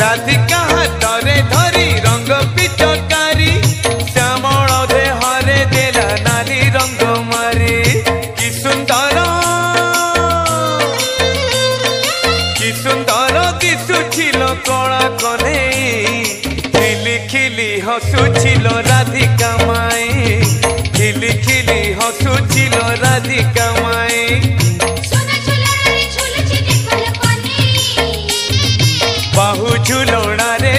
राधिका हाथरे धरी रंग पिचकारी श्यामल देहरे देला नाली रंग मारी कि सुंदर दिशुछिल कला कने खिली खिली हसुछिल राधिका माई खिली खिली हसुछिल राधिका माई बाहु झुलणारे